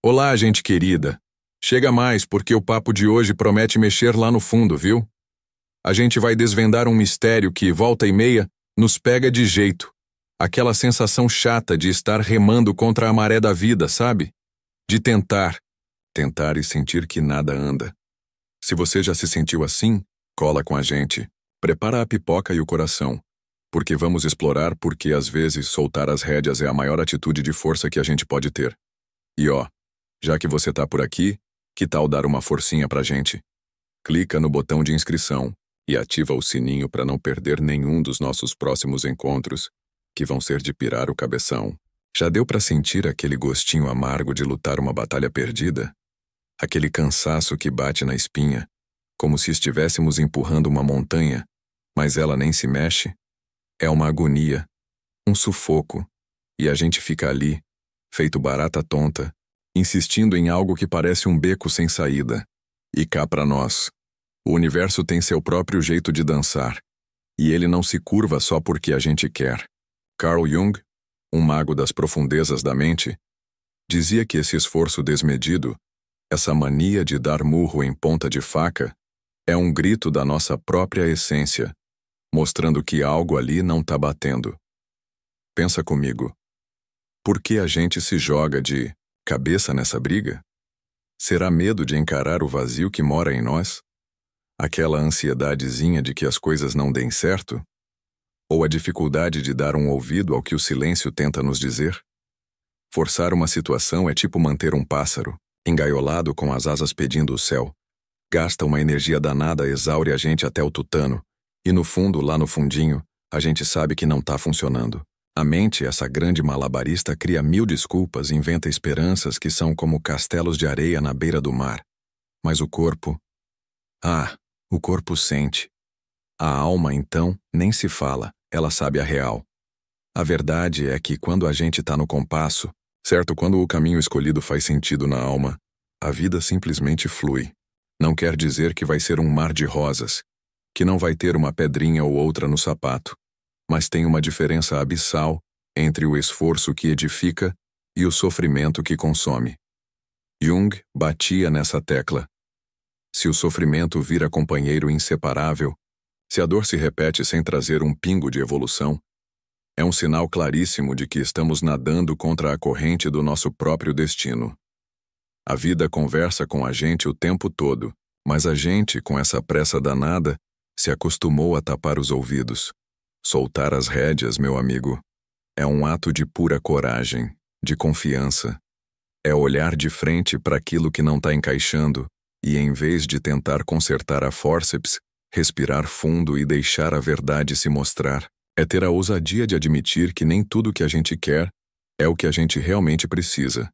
Olá, gente querida. Chega mais, porque o papo de hoje promete mexer lá no fundo, viu? A gente vai desvendar um mistério que, volta e meia, nos pega de jeito. Aquela sensação chata de estar remando contra a maré da vida, sabe? De tentar e sentir que nada anda. Se você já se sentiu assim, cola com a gente. Prepara a pipoca e o coração, porque vamos explorar por que às vezes soltar as rédeas é a maior atitude de força que a gente pode ter. E ó, já que você tá por aqui, que tal dar uma forcinha pra gente? Clica no botão de inscrição e ativa o sininho para não perder nenhum dos nossos próximos encontros, que vão ser de pirar o cabeção. Já deu pra sentir aquele gostinho amargo de lutar uma batalha perdida? Aquele cansaço que bate na espinha, como se estivéssemos empurrando uma montanha, mas ela nem se mexe? É uma agonia, um sufoco, e a gente fica ali, feito barata tonta, insistindo em algo que parece um beco sem saída. E cá pra nós, o universo tem seu próprio jeito de dançar, e ele não se curva só porque a gente quer. Carl Jung, um mago das profundezas da mente, dizia que esse esforço desmedido, essa mania de dar murro em ponta de faca, é um grito da nossa própria essência, mostrando que algo ali não tá batendo. Pensa comigo. Por que a gente se joga de cabeça nessa briga? Será medo de encarar o vazio que mora em nós? Aquela ansiedadezinha de que as coisas não deem certo? Ou a dificuldade de dar um ouvido ao que o silêncio tenta nos dizer? Forçar uma situação é tipo manter um pássaro, engaiolado com as asas pedindo o céu. Gasta uma energia danada, exaure a gente até o tutano, e no fundo, lá no fundinho, a gente sabe que não tá funcionando. A mente, essa grande malabarista, cria 1000 desculpas, inventa esperanças que são como castelos de areia na beira do mar. Mas o corpo... o corpo sente. A alma, então, nem se fala, ela sabe a real. A verdade é que quando a gente tá no compasso, certo, quando o caminho escolhido faz sentido na alma, a vida simplesmente flui. Não quer dizer que vai ser um mar de rosas, que não vai ter uma pedrinha ou outra no sapato, mas tem uma diferença abissal entre o esforço que edifica e o sofrimento que consome. Jung batia nessa tecla. Se o sofrimento vira companheiro inseparável, se a dor se repete sem trazer um pingo de evolução, é um sinal claríssimo de que estamos nadando contra a corrente do nosso próprio destino. A vida conversa com a gente o tempo todo, mas a gente, com essa pressa danada, se acostumou a tapar os ouvidos. Soltar as rédeas, meu amigo, é um ato de pura coragem, de confiança. É olhar de frente para aquilo que não está encaixando e, em vez de tentar consertar a fórceps, respirar fundo e deixar a verdade se mostrar. É ter a ousadia de admitir que nem tudo que a gente quer é o que a gente realmente precisa.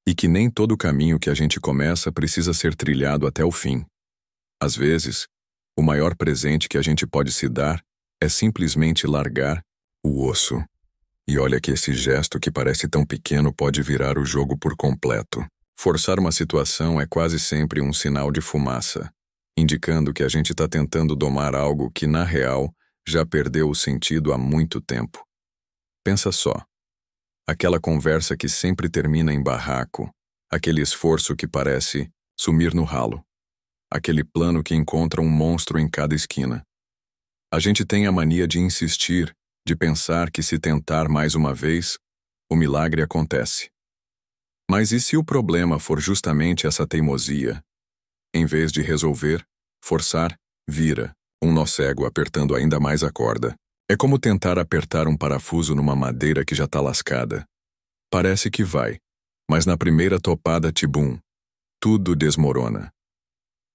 E que nem todo caminho que a gente começa precisa ser trilhado até o fim. Às vezes, o maior presente que a gente pode se dar é simplesmente largar o osso. E olha que esse gesto que parece tão pequeno pode virar o jogo por completo. Forçar uma situação é quase sempre um sinal de fumaça, indicando que a gente está tentando domar algo que, na real, já perdeu o sentido há muito tempo. Pensa só. Aquela conversa que sempre termina em barraco, aquele esforço que parece sumir no ralo, aquele plano que encontra um monstro em cada esquina. A gente tem a mania de insistir, de pensar que se tentar mais uma vez, o milagre acontece. Mas e se o problema for justamente essa teimosia? Em vez de resolver, forçar, vira um nó cego apertando ainda mais a corda. É como tentar apertar um parafuso numa madeira que já está lascada. Parece que vai, mas na primeira topada, tibum, tudo desmorona.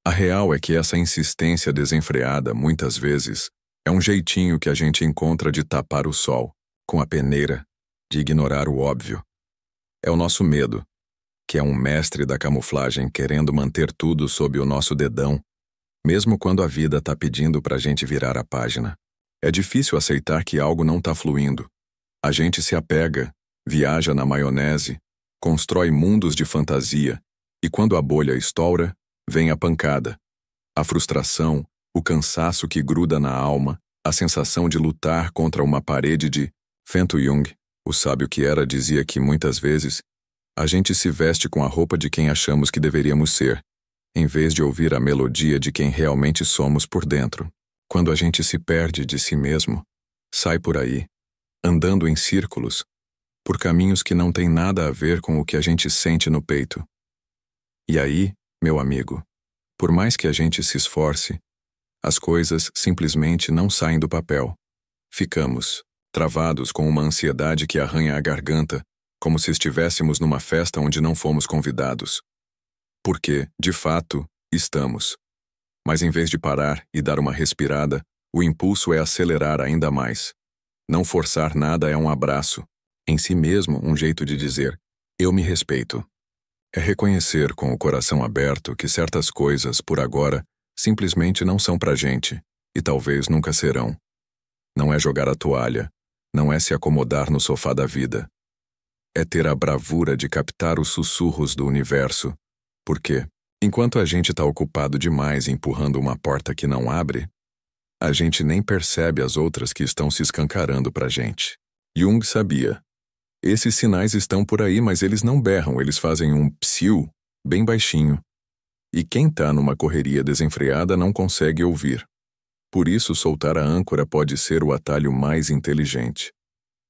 A real é que essa insistência desenfreada, muitas vezes, é um jeitinho que a gente encontra de tapar o sol, com a peneira, de ignorar o óbvio. É o nosso medo, que é um mestre da camuflagem querendo manter tudo sob o nosso dedão, mesmo quando a vida está pedindo pra gente virar a página. É difícil aceitar que algo não está fluindo. A gente se apega, viaja na maionese, constrói mundos de fantasia, e quando a bolha estoura, vem a pancada. A frustração, o cansaço que gruda na alma, a sensação de lutar contra uma parede de... Fento Jung, o sábio que era, dizia que muitas vezes A gente se veste com a roupa de quem achamos que deveríamos ser, em vez de ouvir a melodia de quem realmente somos por dentro. Quando a gente se perde de si mesmo, sai por aí, andando em círculos, por caminhos que não têm nada a ver com o que a gente sente no peito. E aí, meu amigo, por mais que a gente se esforce, as coisas simplesmente não saem do papel. Ficamos travados com uma ansiedade que arranha a garganta, como se estivéssemos numa festa onde não fomos convidados. Porque, de fato, estamos. Mas em vez de parar e dar uma respirada, o impulso é acelerar ainda mais. Não forçar nada é um abraço, em si mesmo um jeito de dizer, eu me respeito. É reconhecer com o coração aberto que certas coisas, por agora, simplesmente não são pra gente, e talvez nunca serão. Não é jogar a toalha, não é se acomodar no sofá da vida. É ter a bravura de captar os sussurros do universo, porque, enquanto a gente tá ocupado demais empurrando uma porta que não abre, a gente nem percebe as outras que estão se escancarando pra gente. Jung sabia. Esses sinais estão por aí, mas eles não berram, eles fazem um psiu bem baixinho. E quem tá numa correria desenfreada não consegue ouvir. Por isso, soltar a âncora pode ser o atalho mais inteligente.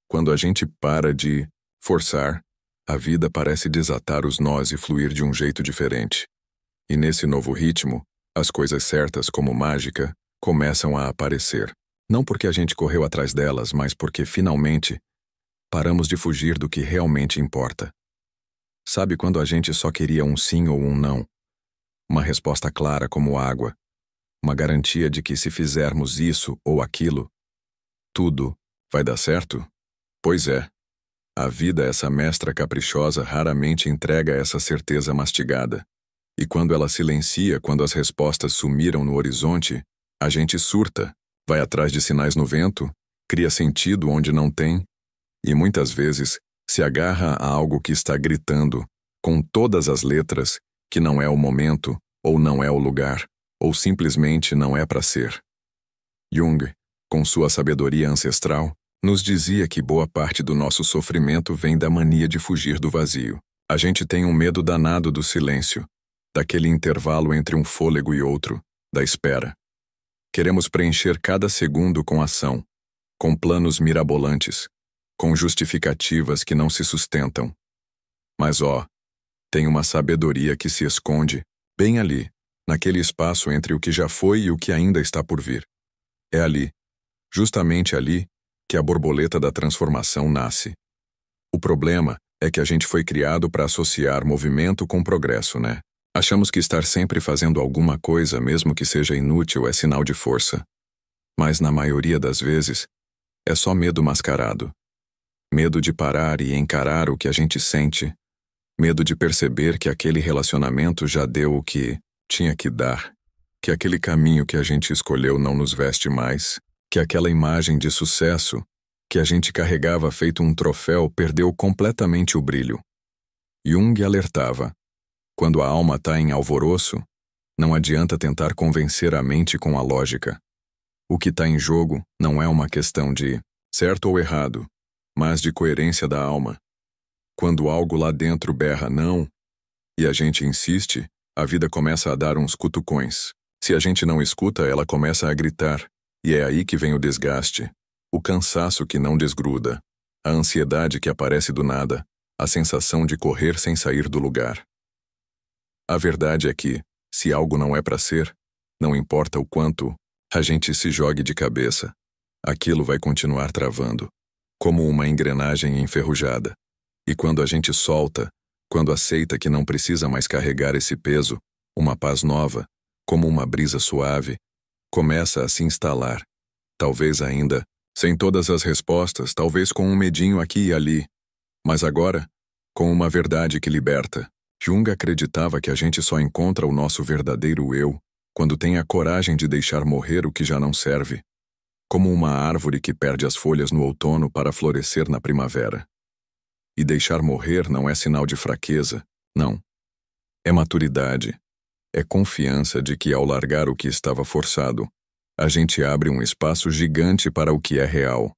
Quando a gente para de forçar, a vida parece desatar os nós e fluir de um jeito diferente. E nesse novo ritmo, as coisas certas, como mágica, começam a aparecer. Não porque a gente correu atrás delas, mas porque, finalmente, paramos de fugir do que realmente importa. Sabe quando a gente só queria um sim ou um não? Uma resposta clara como água. Uma garantia de que se fizermos isso ou aquilo, tudo vai dar certo? Pois é. A vida, essa mestra caprichosa, raramente entrega essa certeza mastigada. E quando ela silencia, quando as respostas sumiram no horizonte, a gente surta, vai atrás de sinais no vento, cria sentido onde não tem, e muitas vezes se agarra a algo que está gritando, com todas as letras, que não é o momento, ou não é o lugar, ou simplesmente não é para ser. Jung, com sua sabedoria ancestral, nos dizia que boa parte do nosso sofrimento vem da mania de fugir do vazio. A gente tem um medo danado do silêncio, daquele intervalo entre um fôlego e outro, da espera. Queremos preencher cada segundo com ação, com planos mirabolantes, com justificativas que não se sustentam. Mas tem uma sabedoria que se esconde, bem ali, naquele espaço entre o que já foi e o que ainda está por vir. É ali, justamente ali, que a borboleta da transformação nasce. O problema é que a gente foi criado para associar movimento com progresso, né? Achamos que estar sempre fazendo alguma coisa, mesmo que seja inútil, é sinal de força. Mas na maioria das vezes, é só medo mascarado. Medo de parar e encarar o que a gente sente. Medo de perceber que aquele relacionamento já deu o que tinha que dar. Que aquele caminho que a gente escolheu não nos veste mais. Que aquela imagem de sucesso que a gente carregava feito um troféu perdeu completamente o brilho. Jung alertava. Quando a alma está em alvoroço, não adianta tentar convencer a mente com a lógica. O que está em jogo não é uma questão de certo ou errado, mas de coerência da alma. Quando algo lá dentro berra não, e a gente insiste, a vida começa a dar uns cutucões. Se a gente não escuta, ela começa a gritar. E é aí que vem o desgaste, o cansaço que não desgruda, a ansiedade que aparece do nada, a sensação de correr sem sair do lugar. A verdade é que, se algo não é para ser, não importa o quanto a gente se jogue de cabeça, aquilo vai continuar travando, como uma engrenagem enferrujada. E quando a gente solta, quando aceita que não precisa mais carregar esse peso, uma paz nova, como uma brisa suave, começa a se instalar, talvez ainda, sem todas as respostas, talvez com um medinho aqui e ali, mas agora, com uma verdade que liberta. Jung acreditava que a gente só encontra o nosso verdadeiro eu quando tem a coragem de deixar morrer o que já não serve, como uma árvore que perde as folhas no outono para florescer na primavera. E deixar morrer não é sinal de fraqueza, não. É maturidade. É confiança de que, ao largar o que estava forçado, a gente abre um espaço gigante para o que é real.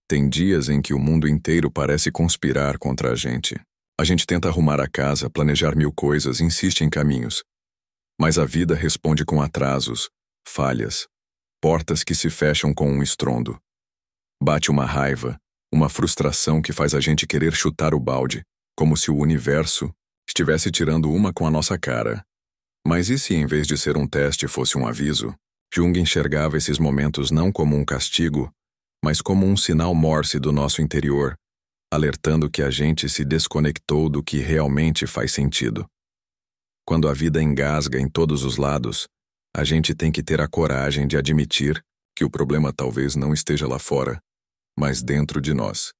Tem dias em que o mundo inteiro parece conspirar contra a gente. A gente tenta arrumar a casa, planejar mil coisas, insiste em caminhos. Mas a vida responde com atrasos, falhas, portas que se fecham com um estrondo. Bate uma raiva, uma frustração que faz a gente querer chutar o balde, como se o universo estivesse tirando uma com a nossa cara. Mas e se em vez de ser um teste fosse um aviso? Jung enxergava esses momentos não como um castigo, mas como um sinal Morse do nosso interior, alertando que a gente se desconectou do que realmente faz sentido. Quando a vida engasga em todos os lados, a gente tem que ter a coragem de admitir que o problema talvez não esteja lá fora, mas dentro de nós.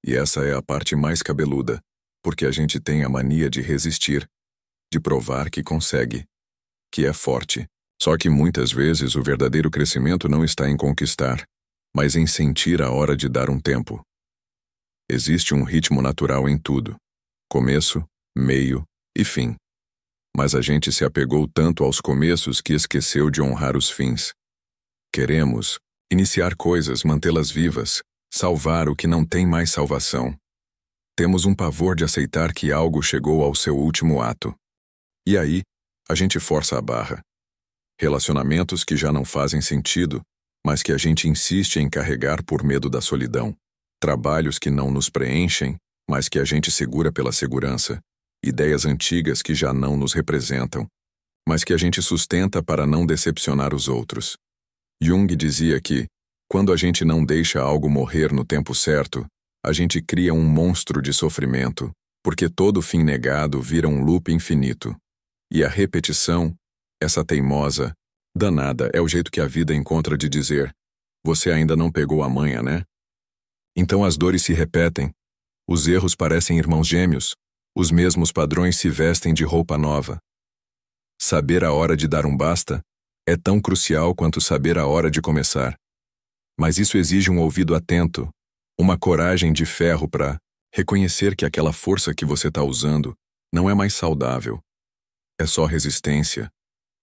E essa é a parte mais cabeluda, porque a gente tem a mania de resistir, de provar que consegue, que é forte. Só que muitas vezes o verdadeiro crescimento não está em conquistar, mas em sentir a hora de dar um tempo. Existe um ritmo natural em tudo: começo, meio e fim. Mas a gente se apegou tanto aos começos que esqueceu de honrar os fins. Queremos iniciar coisas, mantê-las vivas, salvar o que não tem mais salvação. Temos um pavor de aceitar que algo chegou ao seu último ato. E aí, a gente força a barra. Relacionamentos que já não fazem sentido, mas que a gente insiste em carregar por medo da solidão. Trabalhos que não nos preenchem, mas que a gente segura pela segurança. Ideias antigas que já não nos representam, mas que a gente sustenta para não decepcionar os outros. Jung dizia que, quando a gente não deixa algo morrer no tempo certo, a gente cria um monstro de sofrimento, porque todo fim negado vira um loop infinito. E a repetição, essa teimosa, danada, é o jeito que a vida encontra de dizer: você ainda não pegou a manha, né? Então as dores se repetem, os erros parecem irmãos gêmeos, os mesmos padrões se vestem de roupa nova. Saber a hora de dar um basta é tão crucial quanto saber a hora de começar. Mas isso exige um ouvido atento, uma coragem de ferro para reconhecer que aquela força que você está usando não é mais saudável. É só resistência,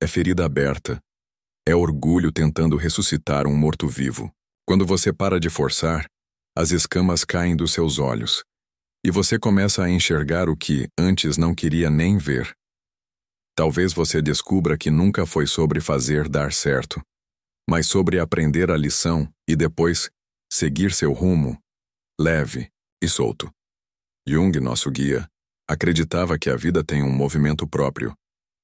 é ferida aberta, é orgulho tentando ressuscitar um morto-vivo. Quando você para de forçar, as escamas caem dos seus olhos. E você começa a enxergar o que antes não queria nem ver. Talvez você descubra que nunca foi sobre fazer dar certo, mas sobre aprender a lição e depois seguir seu rumo, leve e solto. Jung, nosso guia, acreditava que a vida tem um movimento próprio,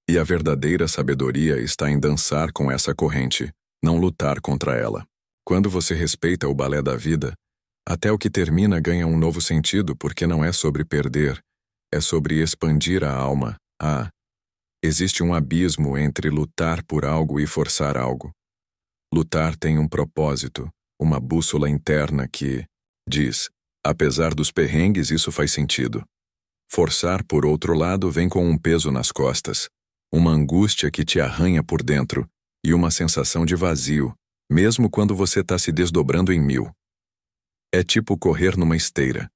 e a verdadeira sabedoria está em dançar com essa corrente, não lutar contra ela. Quando você respeita o balé da vida, até o que termina ganha um novo sentido, porque não é sobre perder, é sobre expandir a alma. Existe um abismo entre lutar por algo e forçar algo. Lutar tem um propósito, uma bússola interna que diz: apesar dos perrengues, isso faz sentido. Forçar, por outro lado, vem com um peso nas costas, uma angústia que te arranha por dentro e uma sensação de vazio, mesmo quando você está se desdobrando em mil. É tipo correr numa esteira.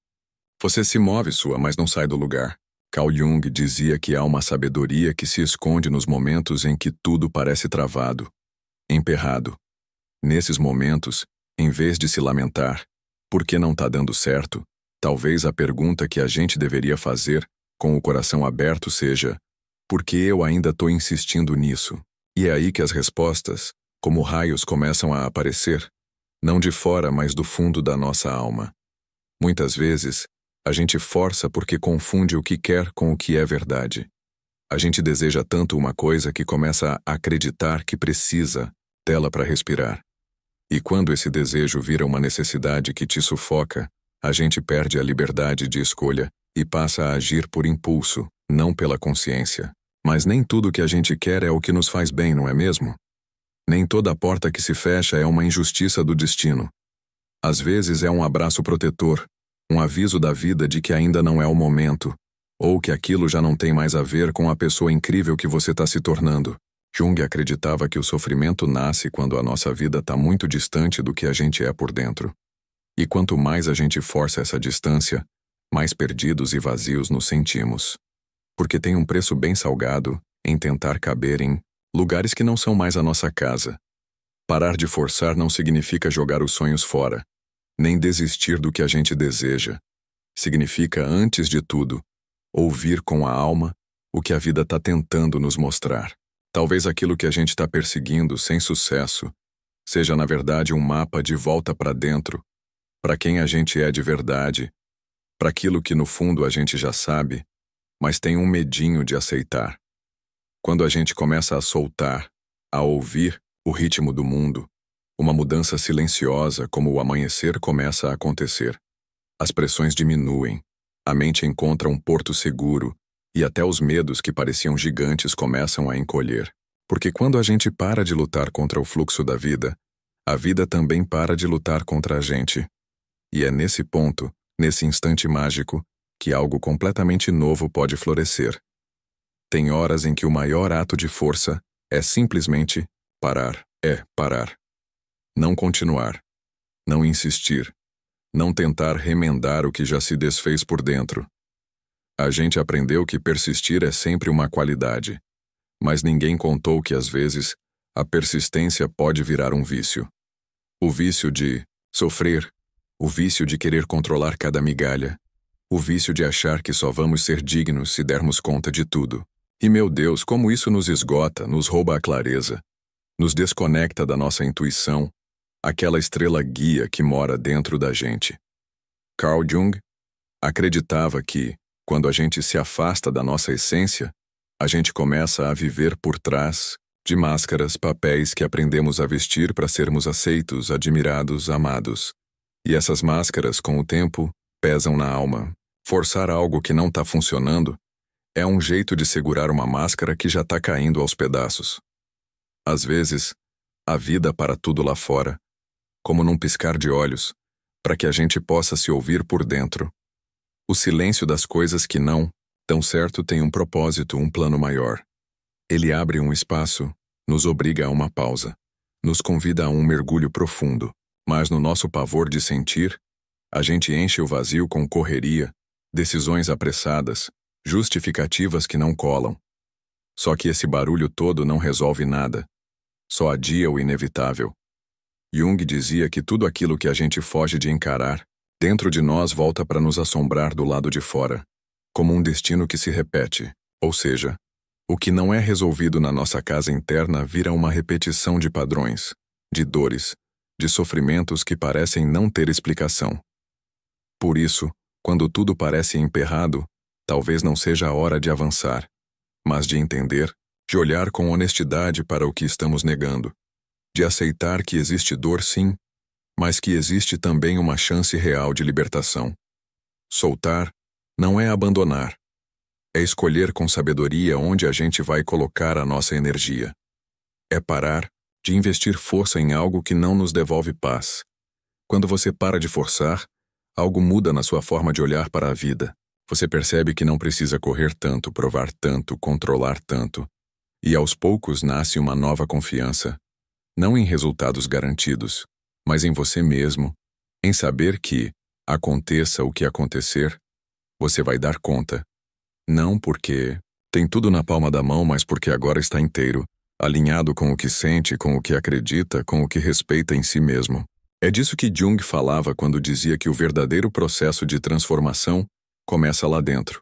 Você se move mas não sai do lugar. Carl Jung dizia que há uma sabedoria que se esconde nos momentos em que tudo parece travado, emperrado. Nesses momentos, em vez de se lamentar, por que não está dando certo, talvez a pergunta que a gente deveria fazer, com o coração aberto, seja: por que eu ainda estou insistindo nisso? E é aí que as respostas, como raios, começam a aparecer. Não de fora, mas do fundo da nossa alma. Muitas vezes, a gente força porque confunde o que quer com o que é verdade. A gente deseja tanto uma coisa que começa a acreditar que precisa dela para respirar. E quando esse desejo vira uma necessidade que te sufoca, a gente perde a liberdade de escolha e passa a agir por impulso, não pela consciência. Mas nem tudo que a gente quer é o que nos faz bem, não é mesmo? Nem toda porta que se fecha é uma injustiça do destino. Às vezes é um abraço protetor, um aviso da vida de que ainda não é o momento, ou que aquilo já não tem mais a ver com a pessoa incrível que você está se tornando. Jung acreditava que o sofrimento nasce quando a nossa vida está muito distante do que a gente é por dentro. E quanto mais a gente força essa distância, mais perdidos e vazios nos sentimos. Porque tem um preço bem salgado em tentar caber em lugares que não são mais a nossa casa. Parar de forçar não significa jogar os sonhos fora, nem desistir do que a gente deseja. Significa, antes de tudo, Ouvir com a alma o que a vida está tentando nos mostrar. Talvez aquilo que a gente está perseguindo sem sucesso seja, na verdade, um mapa de volta para dentro, para quem a gente é de verdade, para aquilo que no fundo a gente já sabe, mas tem um medinho de aceitar. Quando a gente começa a soltar, a ouvir o ritmo do mundo, uma mudança silenciosa como o amanhecer começa a acontecer. As pressões diminuem, a mente encontra um porto seguro e até os medos que pareciam gigantes começam a encolher. Porque quando a gente para de lutar contra o fluxo da vida, a vida também para de lutar contra a gente. E é nesse ponto, nesse instante mágico, que algo completamente novo pode florescer. Tem horas em que o maior ato de força é simplesmente parar. Parar. Não continuar. Não insistir. Não tentar remendar o que já se desfez por dentro. A gente aprendeu que persistir é sempre uma qualidade, mas ninguém contou que, às vezes, a persistência pode virar um vício. O vício de sofrer, o vício de querer controlar cada migalha, o vício de achar que só vamos ser dignos se dermos conta de tudo. E, meu Deus, como isso nos esgota, nos rouba a clareza, nos desconecta da nossa intuição, aquela estrela guia que mora dentro da gente. Carl Jung acreditava que, quando a gente se afasta da nossa essência, a gente começa a viver por trás de máscaras, papéis que aprendemos a vestir para sermos aceitos, admirados, amados. E essas máscaras, com o tempo, pesam na alma. Forçar algo que não está funcionando é um jeito de segurar uma máscara que já está caindo aos pedaços. Às vezes, a vida para tudo lá fora, como num piscar de olhos, para que a gente possa se ouvir por dentro. O silêncio das coisas que não dão certo tem um propósito, um plano maior. Ele abre um espaço, nos obriga a uma pausa, nos convida a um mergulho profundo, mas no nosso pavor de sentir, a gente enche o vazio com correria, decisões apressadas, justificativas que não colam. Só que esse barulho todo não resolve nada, só adia o inevitável. Jung dizia que tudo aquilo que a gente foge de encarar, dentro de nós volta para nos assombrar do lado de fora, como um destino que se repete, ou seja, o que não é resolvido na nossa casa interna vira uma repetição de padrões, de dores, de sofrimentos que parecem não ter explicação. Por isso, quando tudo parece emperrado, talvez não seja a hora de avançar, mas de entender, de olhar com honestidade para o que estamos negando, de aceitar que existe dor sim, mas que existe também uma chance real de libertação. Soltar não é abandonar. É escolher com sabedoria onde a gente vai colocar a nossa energia. É parar de investir força em algo que não nos devolve paz. Quando você para de forçar, algo muda na sua forma de olhar para a vida. Você percebe que não precisa correr tanto, provar tanto, controlar tanto. E aos poucos nasce uma nova confiança, não em resultados garantidos, mas em você mesmo, em saber que, aconteça o que acontecer, você vai dar conta. Não porque tem tudo na palma da mão, mas porque agora está inteiro, alinhado com o que sente, com o que acredita, com o que respeita em si mesmo. É disso que Jung falava quando dizia que o verdadeiro processo de transformação começa lá dentro.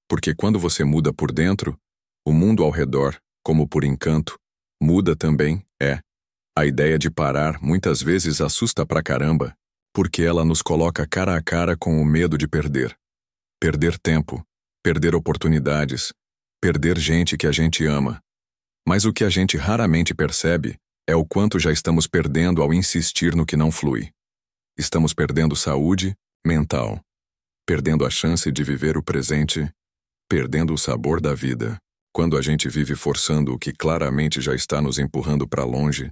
Porque quando você muda por dentro, o mundo ao redor, como por encanto, muda também. A ideia de parar muitas vezes assusta pra caramba, porque ela nos coloca cara a cara com o medo de perder. Perder tempo, perder oportunidades, perder gente que a gente ama. Mas o que a gente raramente percebe é o quanto já estamos perdendo ao insistir no que não flui. Estamos perdendo saúde mental, perdendo a chance de viver o presente, perdendo o sabor da vida. Quando a gente vive forçando o que claramente já está nos empurrando para longe,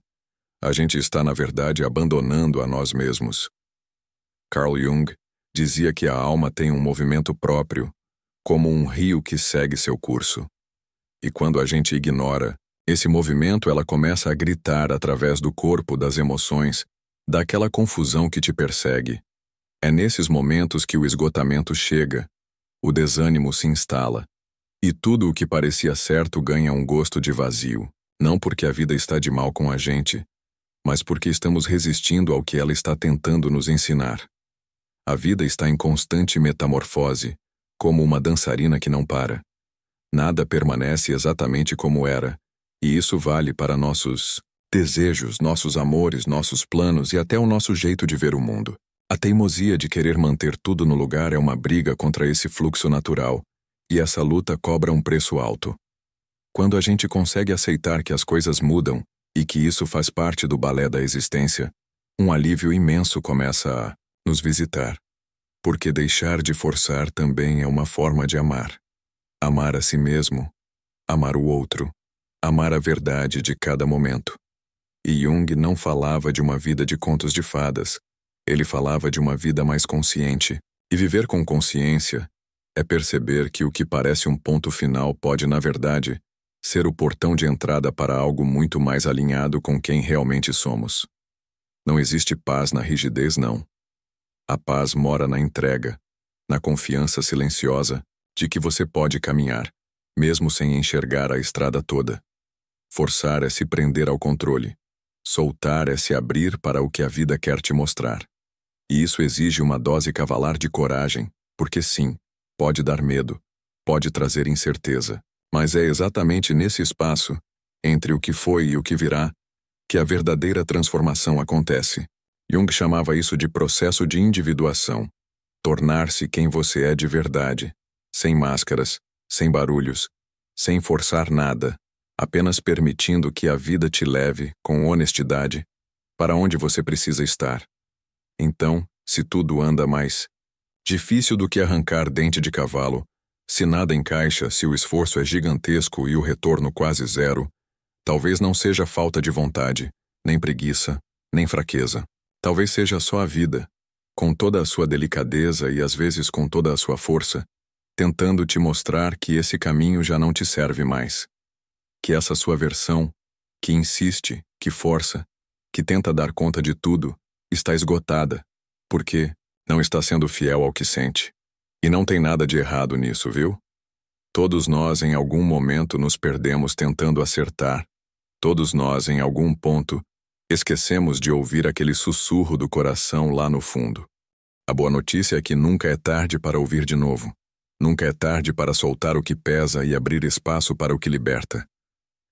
a gente está, na verdade, abandonando a nós mesmos. Carl Jung dizia que a alma tem um movimento próprio, como um rio que segue seu curso. E quando a gente ignora esse movimento, ela começa a gritar através do corpo, das emoções, daquela confusão que te persegue. É nesses momentos que o esgotamento chega, o desânimo se instala, e tudo o que parecia certo ganha um gosto de vazio, não porque a vida está de mal com a gente, mas porque estamos resistindo ao que ela está tentando nos ensinar. A vida está em constante metamorfose, como uma dançarina que não para. Nada permanece exatamente como era, e isso vale para nossos desejos, nossos amores, nossos planos e até o nosso jeito de ver o mundo. A teimosia de querer manter tudo no lugar é uma briga contra esse fluxo natural, e essa luta cobra um preço alto. Quando a gente consegue aceitar que as coisas mudam e que isso faz parte do balé da existência, um alívio imenso começa a nos visitar. Porque deixar de forçar também é uma forma de amar. Amar a si mesmo, amar o outro, amar a verdade de cada momento. E Jung não falava de uma vida de contos de fadas, ele falava de uma vida mais consciente. E viver com consciência é perceber que o que parece um ponto final pode, na verdade, ser o portão de entrada para algo muito mais alinhado com quem realmente somos. Não existe paz na rigidez, não. A paz mora na entrega, na confiança silenciosa de que você pode caminhar, mesmo sem enxergar a estrada toda. Forçar é se prender ao controle. Soltar é se abrir para o que a vida quer te mostrar. E isso exige uma dose cavalar de coragem, porque sim, pode dar medo, pode trazer incerteza, mas é exatamente nesse espaço, entre o que foi e o que virá, que a verdadeira transformação acontece. Jung chamava isso de processo de individuação. Tornar-se quem você é de verdade, sem máscaras, sem barulhos, sem forçar nada, apenas permitindo que a vida te leve, com honestidade, para onde você precisa estar. Então, se tudo anda mais difícil do que arrancar dente de cavalo, se nada encaixa, se o esforço é gigantesco e o retorno quase zero, talvez não seja falta de vontade, nem preguiça, nem fraqueza. Talvez seja só a vida, com toda a sua delicadeza e às vezes com toda a sua força, tentando te mostrar que esse caminho já não te serve mais. Que essa sua versão, que insiste, que força, que tenta dar conta de tudo, está esgotada, porque não está sendo fiel ao que sente. E não tem nada de errado nisso, viu? Todos nós em algum momento nos perdemos tentando acertar. Todos nós em algum ponto esquecemos de ouvir aquele sussurro do coração lá no fundo. A boa notícia é que nunca é tarde para ouvir de novo. Nunca é tarde para soltar o que pesa e abrir espaço para o que liberta.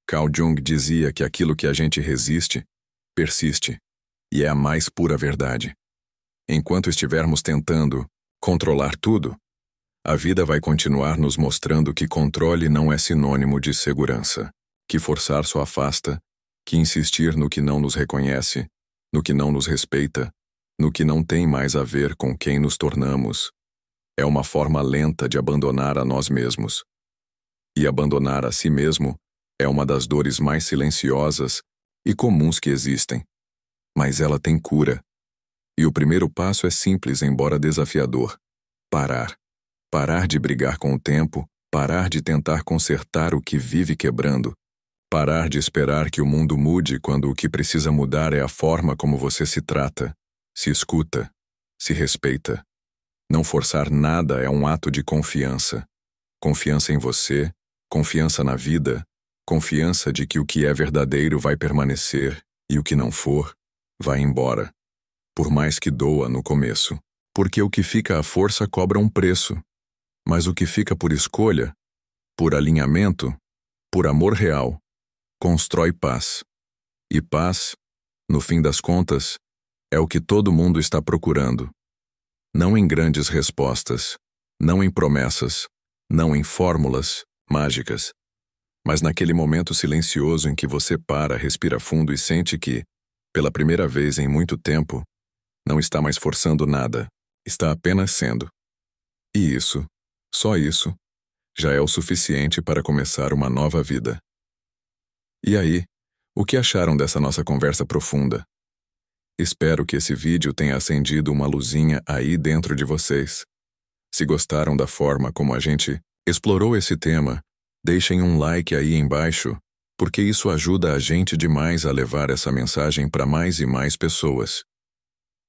Carl Jung dizia que aquilo que a gente resiste, persiste, e é a mais pura verdade. Enquanto estivermos tentando controlar tudo, a vida vai continuar nos mostrando que controle não é sinônimo de segurança, que forçar só afasta, que insistir no que não nos reconhece, no que não nos respeita, no que não tem mais a ver com quem nos tornamos, é uma forma lenta de abandonar a nós mesmos. E abandonar a si mesmo é uma das dores mais silenciosas e comuns que existem. Mas ela tem cura. E o primeiro passo é simples, embora desafiador. Parar. Parar de brigar com o tempo, parar de tentar consertar o que vive quebrando. Parar de esperar que o mundo mude quando o que precisa mudar é a forma como você se trata, se escuta, se respeita. Não forçar nada é um ato de confiança. Confiança em você, confiança na vida, confiança de que o que é verdadeiro vai permanecer e o que não for, vai embora. Por mais que doa no começo. Porque o que fica à força cobra um preço. Mas o que fica por escolha, por alinhamento, por amor real, constrói paz. E paz, no fim das contas, é o que todo mundo está procurando. Não em grandes respostas, não em promessas, não em fórmulas mágicas, mas naquele momento silencioso em que você para, respira fundo e sente que, pela primeira vez em muito tempo, não está mais forçando nada, está apenas sendo. E isso, só isso, já é o suficiente para começar uma nova vida. E aí, o que acharam dessa nossa conversa profunda? Espero que esse vídeo tenha acendido uma luzinha aí dentro de vocês. Se gostaram da forma como a gente explorou esse tema, deixem um like aí embaixo, porque isso ajuda a gente demais a levar essa mensagem para mais e mais pessoas.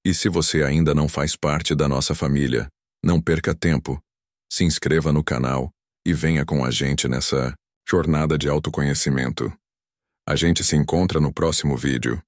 E se você ainda não faz parte da nossa família, não perca tempo. Se inscreva no canal e venha com a gente nessa jornada de autoconhecimento. A gente se encontra no próximo vídeo.